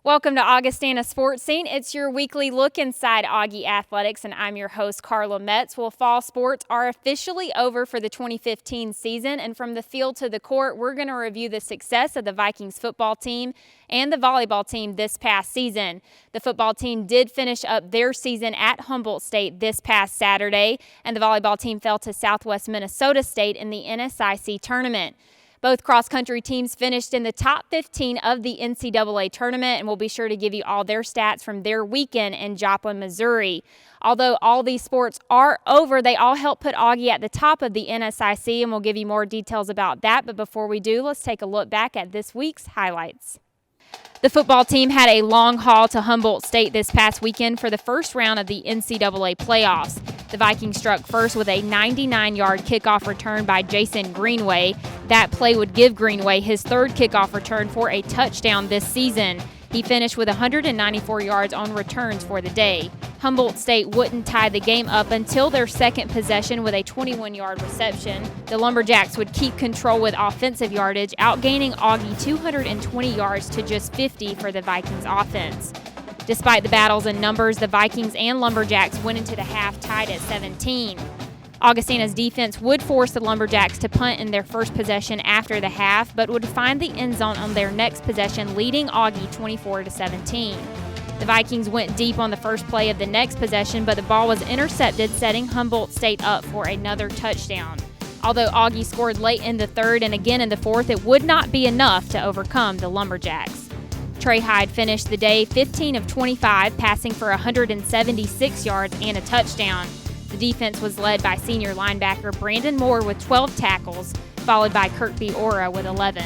Welcome to Augustana Sportscene. It's your weekly look inside Augie Athletics, and I'm your host, Carla Metts. Well, fall sports are officially over for the 2015 season, and from the field to the court, we're going to review the success of the Vikings football team and the volleyball team this past season. The football team did finish up their season at Humboldt State this past Saturday, and the volleyball team fell to Southwest Minnesota State in the NSIC tournament. Both cross-country teams finished in the top 15 of the NCAA tournament, and we'll be sure to give you all their stats from their weekend in Joplin, Missouri. Although all these sports are over, they all help put Augie at the top of the NSIC, and we'll give you more details about that. But before we do, let's take a look back at this week's highlights. The football team had a long haul to Humboldt State this past weekend for the first round of the NCAA playoffs. The Vikings struck first with a 99-yard kickoff return by Jason Greenway. That play would give Greenway his third kickoff return for a touchdown this season. He finished with 194 yards on returns for the day. Humboldt State wouldn't tie the game up until their second possession with a 21-yard reception. The Lumberjacks would keep control with offensive yardage, outgaining Augie 220 yards to just 50 for the Vikings offense. Despite the battles in numbers, the Vikings and Lumberjacks went into the half tied at 17. Augustana's defense would force the Lumberjacks to punt in their first possession after the half, but would find the end zone on their next possession, leading Augie 24-17. The Vikings went deep on the first play of the next possession, but the ball was intercepted, setting Humboldt State up for another touchdown. Although Augie scored late in the third and again in the fourth, it would not be enough to overcome the Lumberjacks. Trey Hyde finished the day 15 of 25, passing for 176 yards and a touchdown. The defense was led by senior linebacker Brandon Moore with 12 tackles, followed by Kirkby Ora with 11.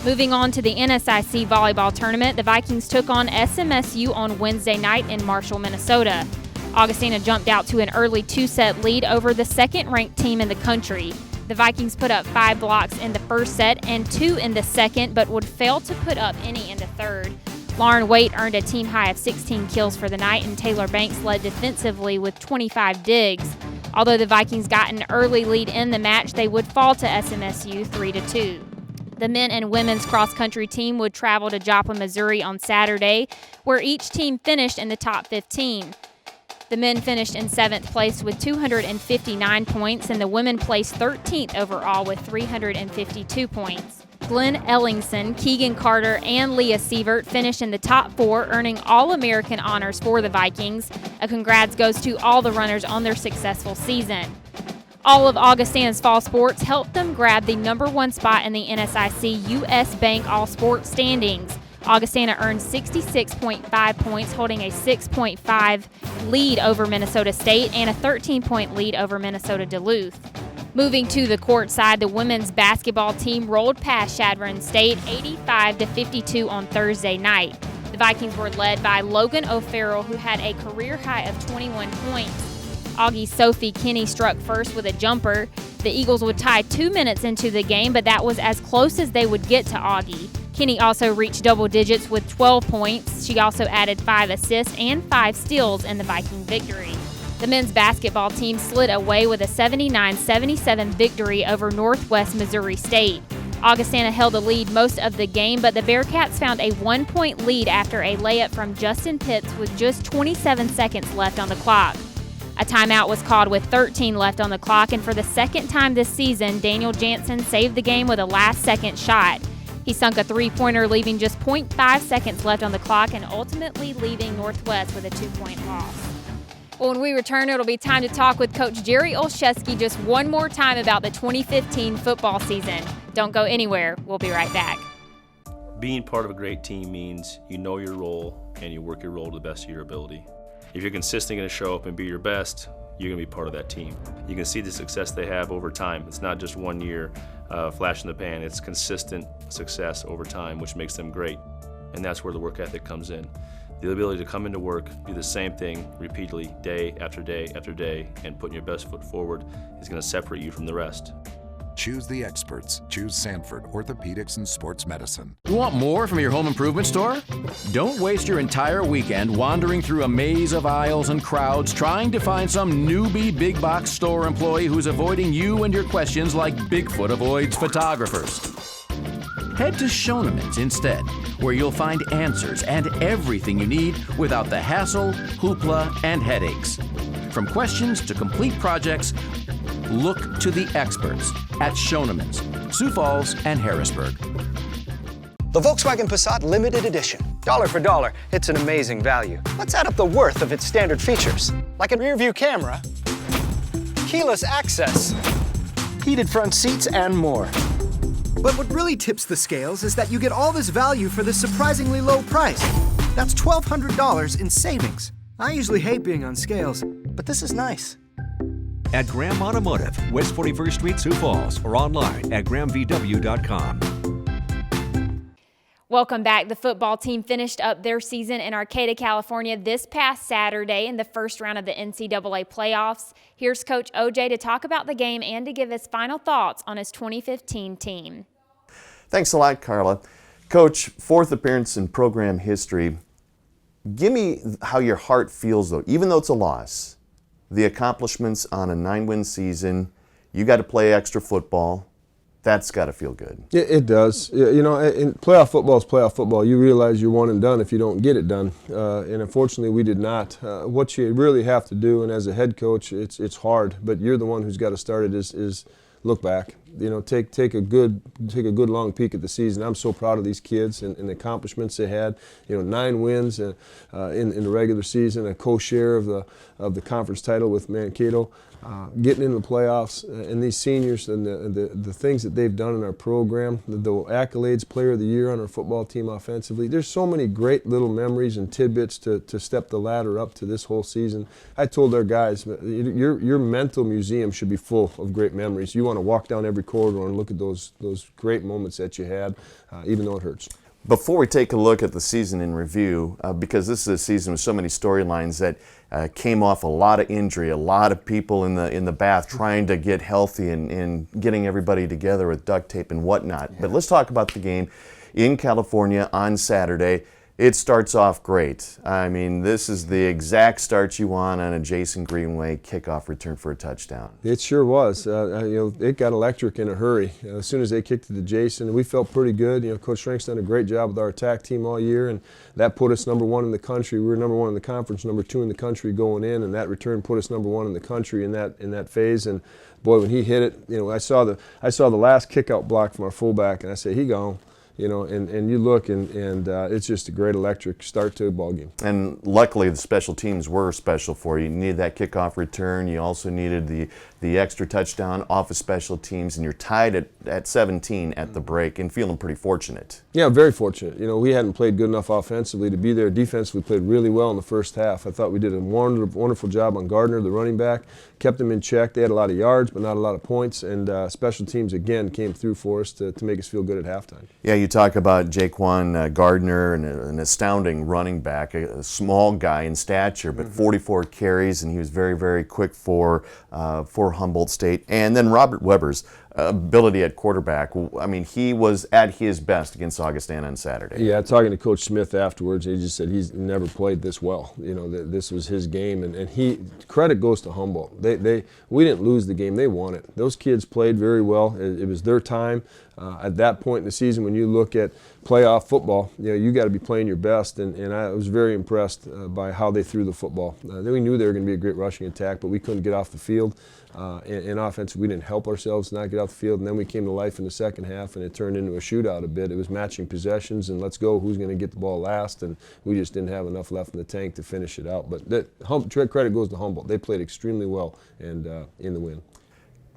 Moving on to the NSIC volleyball tournament, the Vikings took on SMSU on Wednesday night in Marshall, Minnesota. Augustana jumped out to an early two-set lead over the second-ranked team in the country. The Vikings put up 5 blocks in the first set and 2 in the second, but would fail to put up any in the third. Lauren Waite earned a team high of 16 kills for the night, and Taylor Banks led defensively with 25 digs. Although the Vikings got an early lead in the match, they would fall to SMSU 3-2. The men and women's cross-country team would travel to Joplin, Missouri on Saturday, where each team finished in the top 15. The men finished in 7th place with 259 points, and the women placed 13th overall with 352 points. Glenn Ellingson, Keegan Carter, and Leah Sievert finished in the top 4, earning All-American honors for the Vikings. A congrats goes to all the runners on their successful season. All of Augustana's fall sports helped them grab the number 1 spot in the NSIC U.S. Bank All-Sports standings. Augustana earned 66.5 points, holding a 6.5 lead over Minnesota State and a 13-point lead over Minnesota Duluth. Moving to the court side, the women's basketball team rolled past Chadron State 85-52 on Thursday night. The Vikings were led by Logan O'Farrell, who had a career high of 21 points. Augie's Sophie Kinney struck first with a jumper. The Eagles would tie 2 minutes into the game, but that was as close as they would get to Augie. Kinney also reached double digits with 12 points. She also added 5 assists and 5 steals in the Viking victory. The men's basketball team slid away with a 79-77 victory over Northwest Missouri State. Augustana held the lead most of the game, but the Bearcats found a 1-point lead after a layup from Justin Pitts with just 27 seconds left on the clock. A timeout was called with 13 left on the clock, and for the second time this season, Daniel Jansen saved the game with a last-second shot. He sunk a three-pointer, leaving just 0.5 seconds left on the clock and ultimately leaving Northwest with a 2-point loss. Well, when we return, it'll be time to talk with Coach Jerry Olszewski just one more time about the 2015 football season. Don't go anywhere. We'll be right back. Being part of a great team means you know your role and you work your role to the best of your ability. If you're consistently going to show up and be your best, you're going to be part of that team. You can see the success they have over time. It's not just 1 year flash in the pan. It's consistent success over time, which makes them great. And that's where the work ethic comes in. The ability to come into work, do the same thing repeatedly day after day after day, and putting your best foot forward is going to separate you from the rest. Choose the experts. Choose Sanford Orthopedics and Sports Medicine. You want more from your home improvement store? Don't waste your entire weekend wandering through a maze of aisles and crowds trying to find some newbie big box store employee who's avoiding you and your questions like Bigfoot avoids photographers. Head to Schoenemann's instead, where you'll find answers and everything you need without the hassle, hoopla, and headaches. From questions to complete projects, look to the experts at Schoenemann's, Sioux Falls and Harrisburg. The Volkswagen Passat Limited Edition. Dollar for dollar, it's an amazing value. Let's add up the worth of its standard features, like a rear-view camera, keyless access, heated front seats, and more. But what really tips the scales is that you get all this value for this surprisingly low price. That's $1,200 in savings. I usually hate being on scales, but this is nice. At Graham Automotive, West 41st Street, Sioux Falls, or online at grahamvw.com. Welcome back. The football team finished up their season in Arcata, California this past Saturday in the first round of the NCAA playoffs. Here's Coach OJ to talk about the game and to give his final thoughts on his 2015 team. Thanks a lot, Carla. Coach, fourth appearance in program history. Give me how your heart feels, though, even though it's a loss. The accomplishments on a 9-win season, you got to play extra football. That's got to feel good. It does. You know, in playoff football is playoff football. You realize you're one and done if you don't get it done. And unfortunately, we did not. What you really have to do, and as a head coach, it's hard, but you're the one who's got to start it, is look back. You know, take a good long peek at the season. I'm so proud of these kids and the accomplishments they had. You know, 9 wins in the regular season, a co-share of the conference title with Mankato. Getting into the playoffs, and these seniors and the things that they've done in our program, the accolades, player of the year on our football team offensively. There's so many great little memories and tidbits to step the ladder up to this whole season. I told our guys, your mental museum should be full of great memories. You want to walk down every corridor and look at those great moments that you had, even though it hurts. Before we take a look at the season in review, because this is a season with so many storylines that came off a lot of injury, a lot of people in the bath trying to get healthy and getting everybody together with duct tape and whatnot. Yeah. But let's talk about the game in California on Saturday. It starts off great. I mean, this is the exact start you want on a Jason Greenway kickoff return for a touchdown. It sure was. It got electric in a hurry. As soon as they kicked it to Jason, we felt pretty good. Coach Schrank's done a great job with our attack team all year, and that put us number 1 in the country. We were number 1 in the conference, number 2 in the country going in, and that return put us number 1 in the country in that phase. And boy, when he hit it, I saw the last kick-out block from our fullback, and I said, he gone. And you look, and it's just a great electric start to a ball game. And luckily, the special teams were special for you. You needed that kickoff return. You also needed the extra touchdown off of special teams, and you're tied at 17 at the break and feeling pretty fortunate. Yeah, very fortunate. We hadn't played good enough offensively to be there. Defensively, we played really well in the first half. I thought we did a wonderful job on Gardner, the running back, kept them in check. They had a lot of yards, but not a lot of points, and special teams, again, came through for us to make us feel good at halftime. Yeah, you talk about Jaquan Gardner, and an astounding running back, a small guy in stature, but 44 carries, and he was very, very quick for Humboldt State. And then Robert Weber's ability at quarterback, I mean, he was at his best against Augustana on Saturday. Yeah, talking to Coach Smith afterwards, he just said he's never played this well. This was his game, and credit goes to Humboldt. We didn't lose the game, they won it. Those kids played very well. It was their time. At that point in the season, when you look at playoff football, you got to be playing your best, and I was very impressed by how they threw the football. We knew they were going to be a great rushing attack, but we couldn't get off the field. In offense, we didn't help ourselves not get off the field, and then we came to life in the second half, and it turned into a shootout a bit. It was matching possessions, and let's go, who's going to get the ball last, and we just didn't have enough left in the tank to finish it out. But credit goes to Humboldt. They played extremely well and in the win.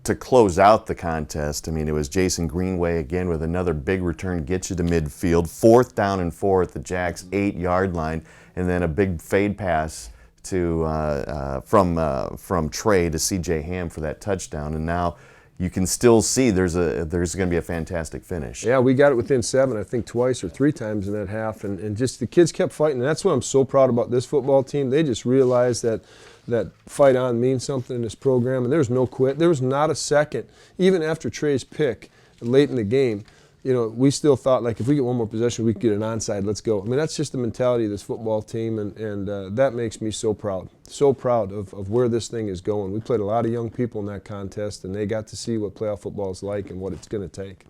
To close out the contest, I mean, it was Jason Greenway again with another big return, gets you to midfield, 4th down and 4 at the Jacks 8-yard line, and then a big fade pass from Trey to C.J. Ham for that touchdown, and now you can still see there's going to be a fantastic finish. Yeah, we got it within 7, I think twice or 3 times in that half, and just the kids kept fighting, and that's what I'm so proud about this football team. They just realized that fight on means something in this program, and there was no quit. There was not a second, even after Trey's pick late in the game. We still thought, like, if we get one more possession, we could get an onside, let's go. I mean, that's just the mentality of this football team, and that makes me so proud of where this thing is going. We played a lot of young people in that contest, and they got to see what playoff football is like and what it's going to take.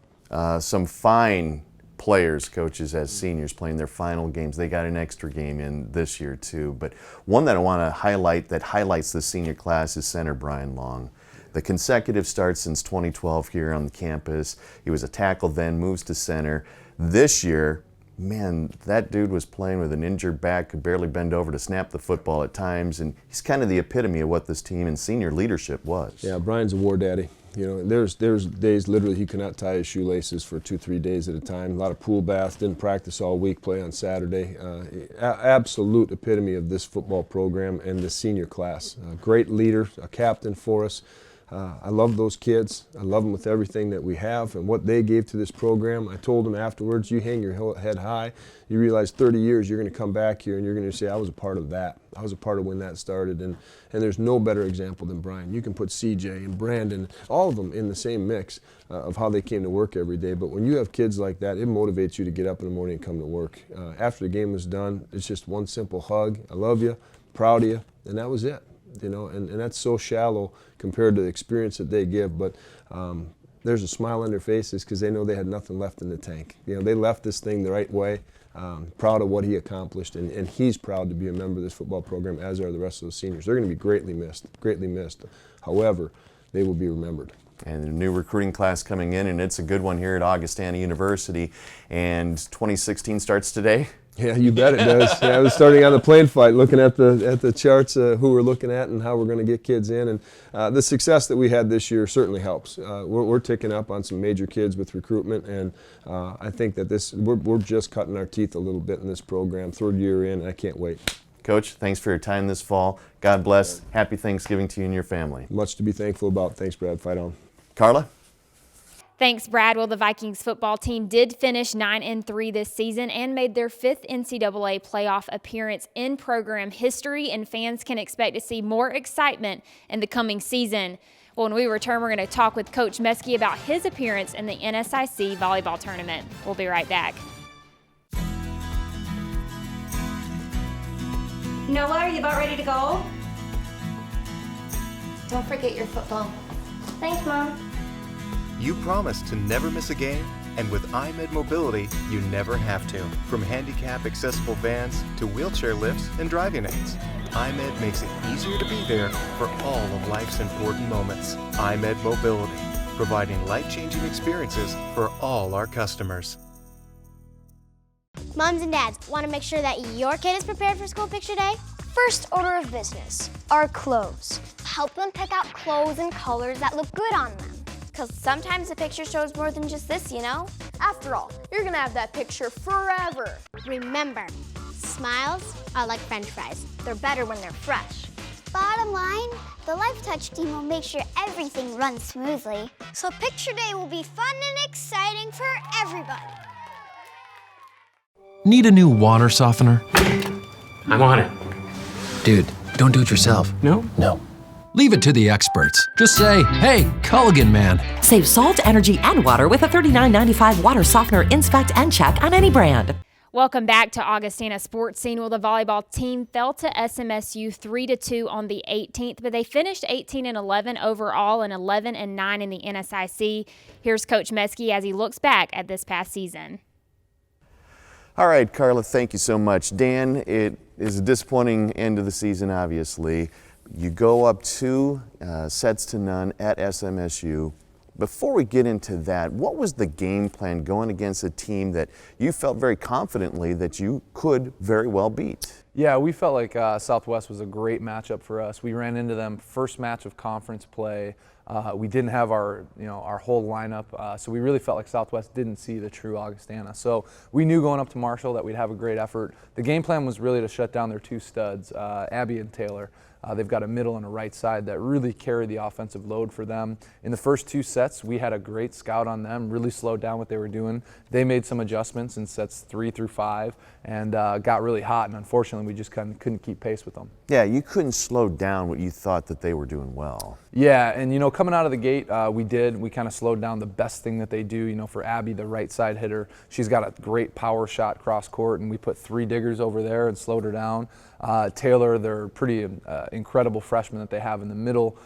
Some fine players, coaches as seniors playing their final games. They got an extra game in this year too. But one that I want to highlight that highlights the senior class is center Brian Long. The consecutive starts since 2012 here on the campus. He was a tackle then, moves to center. This year, man, that dude was playing with an injured back, could barely bend over to snap the football at times, and he's kind of the epitome of what this team and senior leadership was. Yeah, Brian's a war daddy. You know, there's days literally he could not tie his shoelaces for 2-3 days at a time. A lot of pool baths, didn't practice all week, play on Saturday. Absolute epitome of this football program and the senior class. Great leader, a captain for us. I love those kids. I love them with everything that we have and what they gave to this program. I told them afterwards, you hang your head high. You realize 30 years you're going to come back here and you're going to say, I was a part of that. I was a part of when that started. And there's no better example than Brian. You can put CJ and Brandon, all of them in the same mix of how they came to work every day. But when you have kids like that, it motivates you to get up in the morning and come to work. After the game was done, it's just one simple hug. I love you, proud of you, and that was it. You know, and that's so shallow compared to the experience that they give, but there's a smile on their faces because they know they had nothing left in the tank. You know, they left this thing the right way, proud of what he accomplished, and he's proud to be a member of this football program, as are the rest of the seniors. They're going to be greatly missed. However, they will be remembered. And a new recruiting class coming in, and it's a good one here at Augustana University, and 2016 starts today. Yeah, you bet it does. Yeah, I was starting on the plane flight, looking at the charts, who we're looking at and how we're going to get kids in. And the success that we had this year certainly helps. We're ticking up on some major kids with recruitment, and I think that we're just cutting our teeth a little bit in this program. Third year in, and I can't wait. Coach, thanks for your time this fall. God bless. Happy Thanksgiving to you and your family. Much to be thankful about. Thanks, Brad. Fight on. Carla? Thanks, Brad. Well, the Vikings football team did finish 9-3 this season and made their 5th NCAA playoff appearance in program history, and fans can expect to see more excitement in the coming season. Well, when we return, we're going to talk with Coach Meske about his appearance in the NSIC volleyball tournament. We'll be right back. Noah, are you about ready to go? Don't forget your football. Thanks, Mom. You promised to never miss a game, and with iMed Mobility, you never have to. From handicap accessible vans to wheelchair lifts and driving aids, iMed makes it easier to be there for all of life's important moments. iMed Mobility, providing life-changing experiences for all our customers. Moms and dads, want to make sure that your kid is prepared for school picture day? First order of business are clothes. Help them pick out clothes and colors that look good on them. Because sometimes the picture shows more than just this, you know? After all, you're gonna have that picture forever. Remember, smiles are like French fries. They're better when they're fresh. Bottom line, the Life Touch team will make sure everything runs smoothly. So picture day will be fun and exciting for everybody. Need a new water softener? I'm on it. Dude, don't do it yourself. No? No. Leave it to the experts. Just say, hey, Culligan man. Save salt, energy, and water with a $39.95 water softener. Inspect and check on any brand. Welcome back to Augustana Sportscene. Well, the volleyball team fell to SMSU 3-2 on the 18th, but they finished 18-11 overall and 11-9 in the NSIC. Here's Coach Meske as he looks back at this past season. All right, Carla, thank you so much. Dan, it is a disappointing end of the season, obviously. You go up 2 sets to none at SMSU. Before we get into that, what was the game plan going against a team that you felt very confidently that you could very well beat? Yeah, we felt like Southwest was a great matchup for us. We ran into them first match of conference play. We didn't have our whole lineup, so we really felt like Southwest didn't see the true Augustana. So we knew going up to Marshall that we'd have a great effort. The game plan was really to shut down their 2 studs, Abby and Taylor. They've got a middle and a right side that really carry the offensive load for them. In the first 2 sets, we had a great scout on them, really slowed down what they were doing. They made some adjustments in sets 3 through 5 and got really hot, and unfortunately we just couldn't keep pace with them. Yeah, you couldn't slow down what you thought that they were doing well. Yeah, and coming out of the gate, we kind of slowed down the best thing that they do. For Abby, the right side hitter, she's got a great power shot cross court, and we put 3 diggers over there and slowed her down. Taylor, they're pretty incredible freshman that they have in the middle.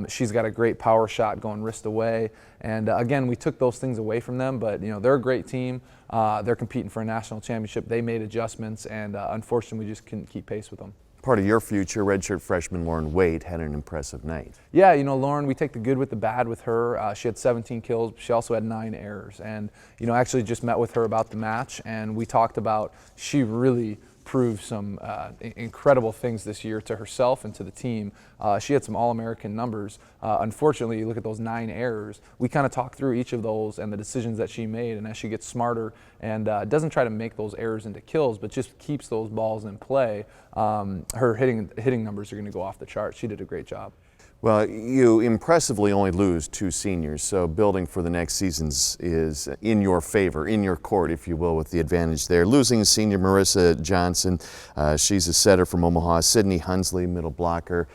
She's got a great power shot going wrist away. And again, we took those things away from them, but they're a great team. They're competing for a national championship. They made adjustments, and unfortunately, we just couldn't keep pace with them. Part of your future, redshirt freshman Lauren Waite had an impressive night. Yeah, you know, Lauren, we take the good with the bad with her. She had 17 kills. She also had 9 errors. And, you know, I actually just met with her about the match, and we talked about she really proved some incredible things this year to herself and to the team. She had some All-American numbers. Unfortunately, you look at those 9 errors. We kind of talked through each of those and the decisions that she made, and as she gets smarter and doesn't try to make those errors into kills, but just keeps those balls in play, her hitting numbers are going to go off the chart. She did a great job. Well, you impressively only lose 2 seniors, so building for the next seasons is in your favor, in your court, if you will, with the advantage there. Losing senior Marissa Johnson, she's a setter from Omaha. Sydney Hunsley, middle blocker.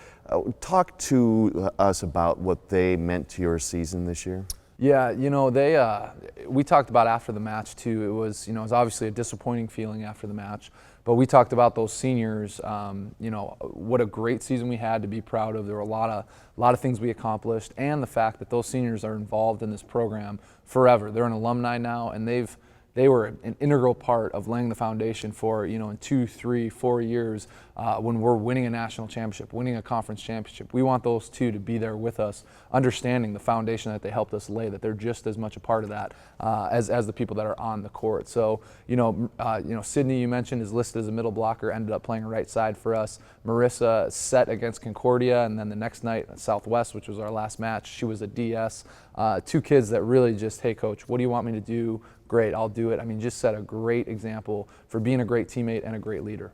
Talk to us about what they meant to your season this year. Yeah, you know, we talked about after the match too. It was obviously a disappointing feeling after the match, but we talked about those seniors. You know, what a great season we had to be proud of. There were a lot of things we accomplished, and the fact that those seniors are involved in this program forever. They're an alumni now, and they were an integral part of laying the foundation for, you know, in 2, 3, 4 years when we're winning a national championship, winning a conference championship. We want those 2 to be there with us, understanding the foundation that they helped us lay, that they're just as much a part of that as the people that are on the court. So, you know, Sydney, you mentioned, is listed as a middle blocker, ended up playing right side for us. Marissa set against Concordia, and then the next night at Southwest, which was our last match, she was a DS. 2 kids that really just, hey, coach, what do you want me to do? Great, I'll do it. I mean, just set a great example for being a great teammate and a great leader.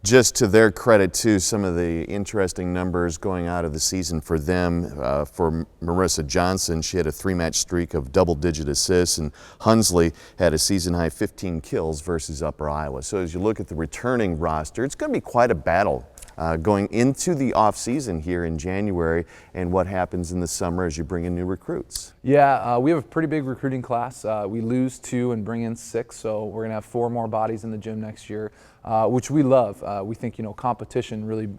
Just to their credit, too, some of the interesting numbers going out of the season for them. For Marissa Johnson, she had a 3-match streak of double-digit assists, and Hunsley had a season-high 15 kills versus Upper Iowa. So as you look at the returning roster, it's going to be quite a battle going into the off-season here in January, and what happens in the summer as you bring in new recruits. Yeah, we have a pretty big recruiting class. We lose 2 and bring in 6, so we're going to have 4 more bodies in the gym next year, which we love. We think, you know, competition really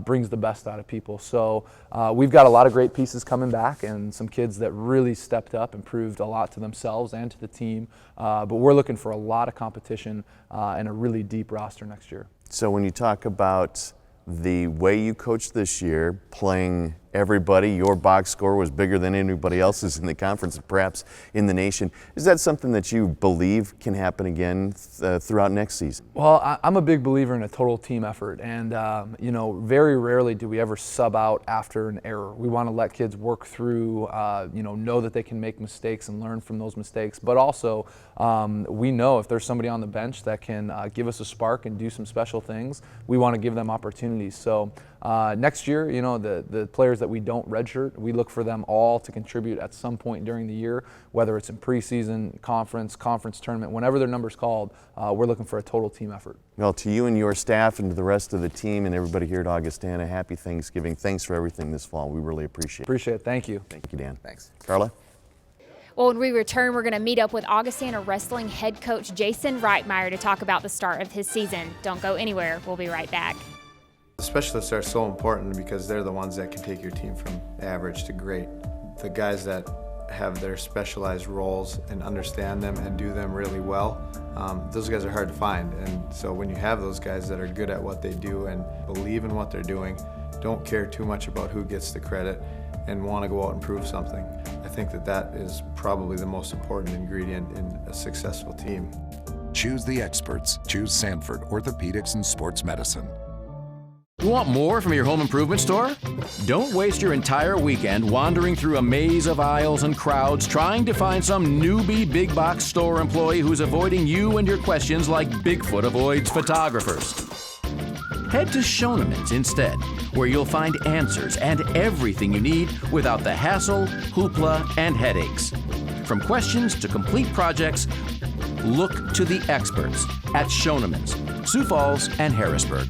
brings the best out of people. So we've got a lot of great pieces coming back and some kids that really stepped up and proved a lot to themselves and to the team. But we're looking for a lot of competition and a really deep roster next year. So when you talk about the way you coached this year, playing everybody, your box score was bigger than anybody else's in the conference, perhaps in the nation. Is that something that you believe can happen again throughout next season? Well, I'm a big believer in a total team effort, and you know, very rarely do we ever sub out after an error. We want to let kids work through, you know that they can make mistakes and learn from those mistakes, but also we know if there's somebody on the bench that can give us a spark and do some special things, we want to give them opportunities. So next year, you know, the players that we don't redshirt, we look for them all to contribute at some point during the year, whether it's in preseason, conference tournament, whenever their number's called, we're looking for a total team effort. Well, to you and your staff and to the rest of the team and everybody here at Augustana, happy Thanksgiving. Thanks for everything this fall. We really appreciate it. Appreciate it. Thank you. Thank you, Dan. Thanks. Carla? Well, when we return, we're going to meet up with Augustana Wrestling head coach Jason Reitmeier to talk about the start of his season. Don't go anywhere. We'll be right back. The specialists are so important because they're the ones that can take your team from average to great. The guys that have their specialized roles and understand them and do them really well, those guys are hard to find. And so when you have those guys that are good at what they do and believe in what they're doing, don't care too much about who gets the credit and want to go out and prove something, I think that is probably the most important ingredient in a successful team. Choose the experts. Choose Sanford Orthopedics and Sports Medicine. You want more from your home improvement store? Don't waste your entire weekend wandering through a maze of aisles and crowds trying to find some newbie big box store employee who's avoiding you and your questions like Bigfoot avoids photographers. Head to Schoenemann's instead, where you'll find answers and everything you need without the hassle, hoopla, and headaches. From questions to complete projects, look to the experts at Schoenemann's, Sioux Falls and Harrisburg.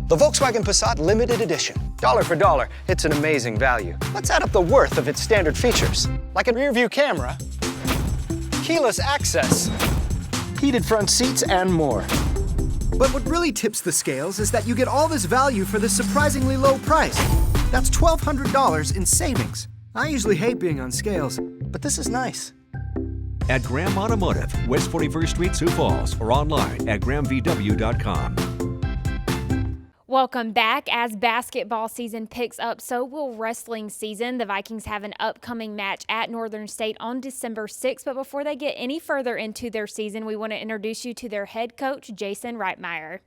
The Volkswagen Passat Limited Edition. Dollar for dollar, it's an amazing value. Let's add up the worth of its standard features, like a rear-view camera, keyless access, heated front seats, and more. But what really tips the scales is that you get all this value for this surprisingly low price. That's $1,200 in savings. I usually hate being on scales, but this is nice. at Graham Automotive, West 41st Street, Sioux Falls, or online at grahamvw.com. Welcome back. As basketball season picks up, so will wrestling season. The Vikings have an upcoming match at Northern State on December 6th. But before they get any further into their season, we want to introduce you to their head coach, Jason Reitmeier.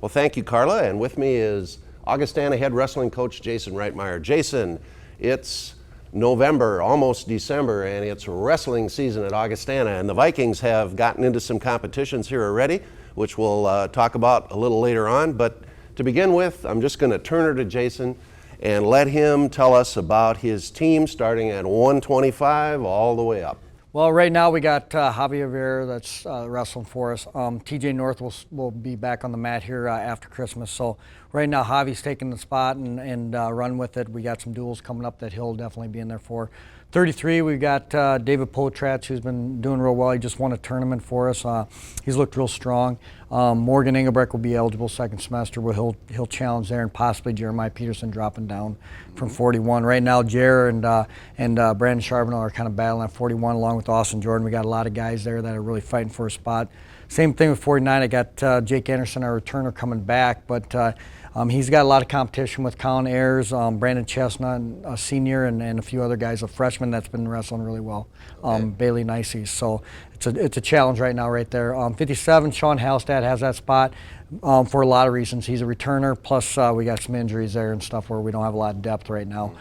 Well, thank you, Carla. And with me is Augustana head wrestling coach Jason Reitmeier. Jason, it's November, almost December, and it's wrestling season at Augustana. And the Vikings have gotten into some competitions here already, which we'll talk about a little later on. But to begin with, I'm just going to turn her to Jason and let him tell us about his team starting at 125 all the way up. Well, right now we got Javier Rivera that's wrestling for us. TJ North will be back on the mat here after Christmas. So right now Javi's taking the spot and run with it. We got some duels coming up that he'll definitely be in there for. 33, we've got David Potratch, who's been doing real well. He just won a tournament for us. He's looked real strong. Morgan Engelbrecht will be eligible second semester where he'll challenge there, and possibly Jeremiah Peterson dropping down from 41. Right now, Jer and Brandon Charbonneau are kind of battling at 41 along with Austin Jordan. We got a lot of guys there that are really fighting for a spot. Same thing with 49. I got Jake Anderson, our returner, coming back, but he's got a lot of competition with Colin Ayers, Brandon Chestnut, a senior, and a few other guys, a freshman that's been wrestling really well, Bailey Nicey. So it's a challenge right now right there. 57, Sean Halstad has that spot for a lot of reasons. He's a returner, plus we got some injuries there and stuff where we don't have a lot of depth right now.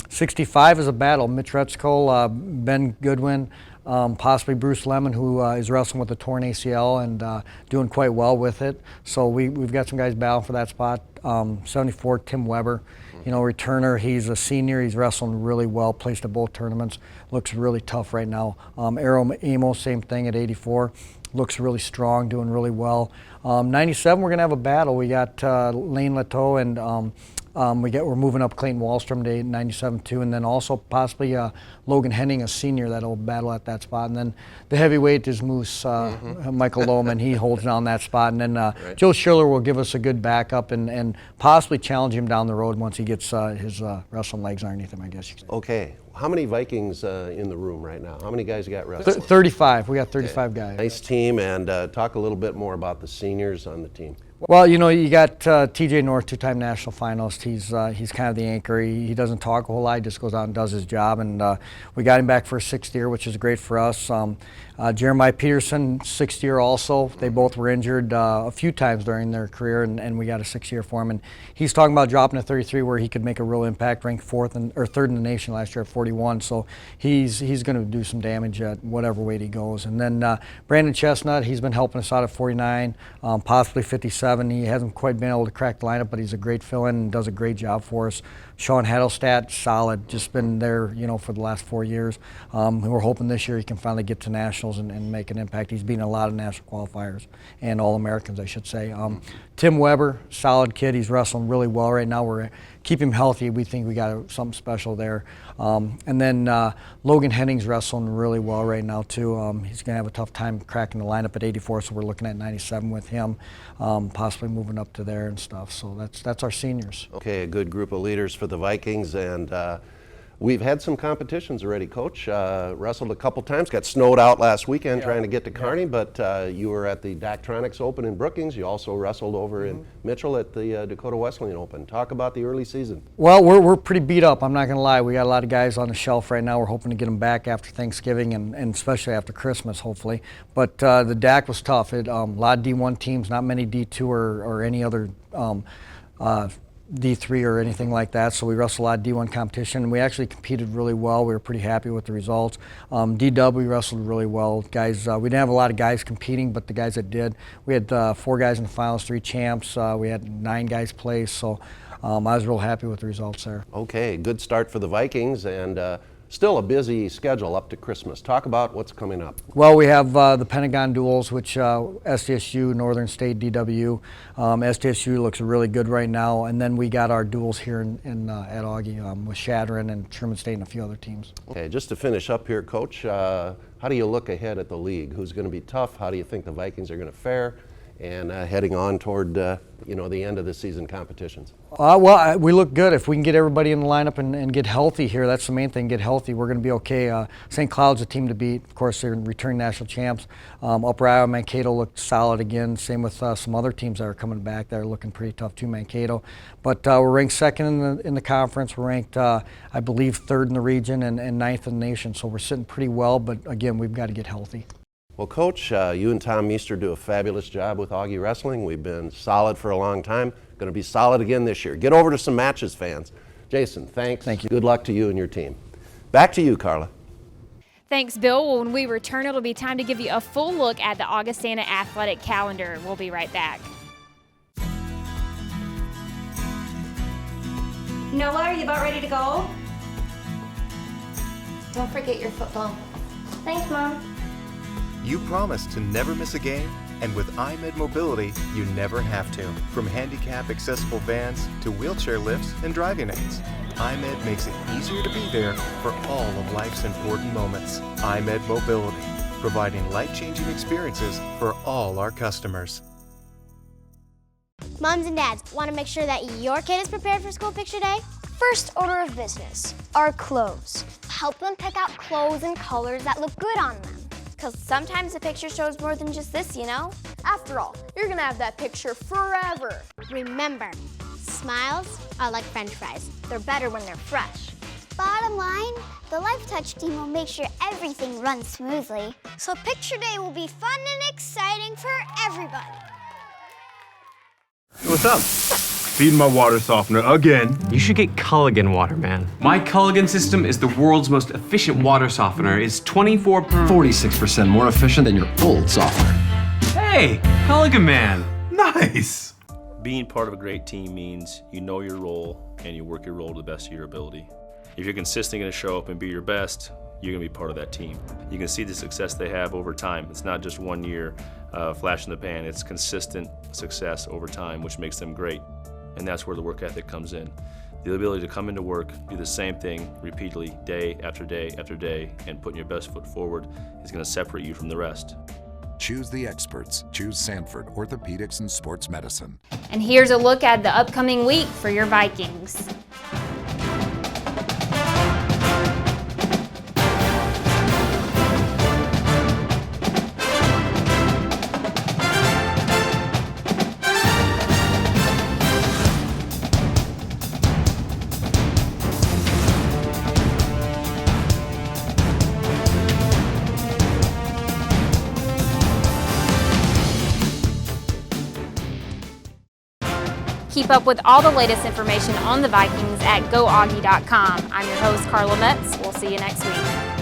65 is a battle. Mitch Retzko, Ben Goodwin, possibly Bruce Lemon, who is wrestling with a torn ACL and doing quite well with it. So we've got some guys battling for that spot. 74, Tim Weber, returner. He's a senior. He's wrestling really well, placed at both tournaments. Looks really tough right now. Arrow Amos, same thing at 84. Looks really strong, doing really well. 97, we're going to have a battle. We got Lane Leteau and we're moving up Clayton Wallstrom to 97 too, and then also possibly Logan Henning, a senior, that'll battle at that spot. And then the heavyweight is Moose Michael Lohman. He holds down that spot. And then Joe Schiller will give us a good backup and possibly challenge him down the road once he gets his wrestling legs underneath him, I guess you could say. Okay. How many Vikings in the room right now? How many guys you got wrestling? 35. We got 35 guys. Nice team, and talk a little bit more about the seniors on the team. Well, you got TJ North, two-time national finalist. He's kind of the anchor. He doesn't talk a whole lot. He just goes out and does his job. And we got him back for a sixth year, which is great for us. Jeremiah Peterson, sixth year also. They both were injured a few times during their career, and we got a 6 year for him. And he's talking about dropping to 33 where he could make a real impact, ranked third in the nation last year at 41. So he's going to do some damage at whatever weight he goes. And then Brandon Chestnut, he's been helping us out at 49, possibly 57. He hasn't quite been able to crack the lineup, but he's a great fill-in and does a great job for us. Sean Hadelstadt, solid, just been there, for the last 4 years. We're hoping this year he can finally get to nationals and make an impact. He's been in a lot of national qualifiers and All-Americans, I should say. Tim Weber, solid kid. He's wrestling really well right now. We're keep him healthy. We think we got something special there. And then Logan Henning's wrestling really well right now too. He's going to have a tough time cracking the lineup at 84, so we're looking at 97 with him, possibly moving up to there and stuff. So that's our seniors. Okay, a good group of leaders for the Vikings, and we've had some competitions already, Coach. Wrestled a couple times, got snowed out last weekend trying to get to Kearney, but you were at the Daktronics Open in Brookings. You also wrestled over in Mitchell at the Dakota Wesleyan Open. Talk about the early season. Well, we're pretty beat up, I'm not going to lie. We got a lot of guys on the shelf right now. We're hoping to get them back after Thanksgiving and especially after Christmas, hopefully. But the DAC was tough. A lot of D1 teams, not many D2 or any other D3 or anything like that, so we wrestled a lot of D1 competition, and we actually competed really well. We were pretty happy with the results. DW, we wrestled really well. Guys, we didn't have a lot of guys competing, but the guys that did, we had 4 guys in the finals, 3 champs. We had 9 guys place, so I was real happy with the results there. Okay, good start for the Vikings, and still a busy schedule up to Christmas. Talk about what's coming up. Well, we have the Pentagon duels, which SDSU, Northern State, DW. SDSU looks really good right now, and then we got our duels here at Augie with Shadron and Truman State and a few other teams. Okay, just to finish up here, Coach, how do you look ahead at the league? Who's going to be tough? How do you think the Vikings are going to fare? and heading on toward you know, the end of the season competitions? Well, we look good. If we can get everybody in the lineup and get healthy here, that's the main thing, get healthy. We're going to be okay. St. Cloud's a team to beat. Of course, they're returning national champs. Upper Iowa, Mankato looked solid again. Same with some other teams that are coming back that are looking pretty tough too, Mankato. But we're ranked second in the conference. We're ranked, I believe, third in the region and ninth in the nation. So we're sitting pretty well, but again, we've got to get healthy. Well, Coach, you and Tom Meester do a fabulous job with Augie Wrestling. We've been solid for a long time. Going to be solid again this year. Get over to some matches, fans. Jason, thanks. Thank you. Good luck to you and your team. Back to you, Carla. Thanks, Bill. Well, when we return, it'll be time to give you a full look at the Augustana athletic calendar. We'll be right back. Noah, are you about ready to go? Don't forget your football. Thanks, Mom. You promised to never miss a game, and with iMed Mobility, you never have to. From handicap accessible vans to wheelchair lifts and driving aids, iMed makes it easier to be there for all of life's important moments. iMed Mobility, providing life-changing experiences for all our customers. Moms and dads, want to make sure that your kid is prepared for school picture day? First order of business, our clothes. Help them pick out clothes and colors that look good on them. Because sometimes a picture shows more than just this, you know? After all, you're going to have that picture forever. Remember, smiles are like French fries. They're better when they're fresh. Bottom line, the Life Touch team will make sure everything runs smoothly. So picture day will be fun and exciting for everybody. What's up? Feeding my water softener again. You should get Culligan water, man. My Culligan system is the world's most efficient water softener. It's 46% more efficient than your old softener. Hey, Culligan man. Nice. Being part of a great team means you know your role and you work your role to the best of your ability. If you're consistently going to show up and be your best, you're going to be part of that team. You can see the success they have over time. It's not just 1 year flash in the pan. It's consistent success over time, which makes them great. And that's where the work ethic comes in. The ability to come into work, do the same thing repeatedly, day after day after day, and putting your best foot forward is going to separate you from the rest. Choose the experts. Choose Sanford Orthopedics and Sports Medicine. And here's a look at the upcoming week for your Vikings. Keep up with all the latest information on the Vikings at GoAugie.com. I'm your host, Carla Metts. We'll see you next week.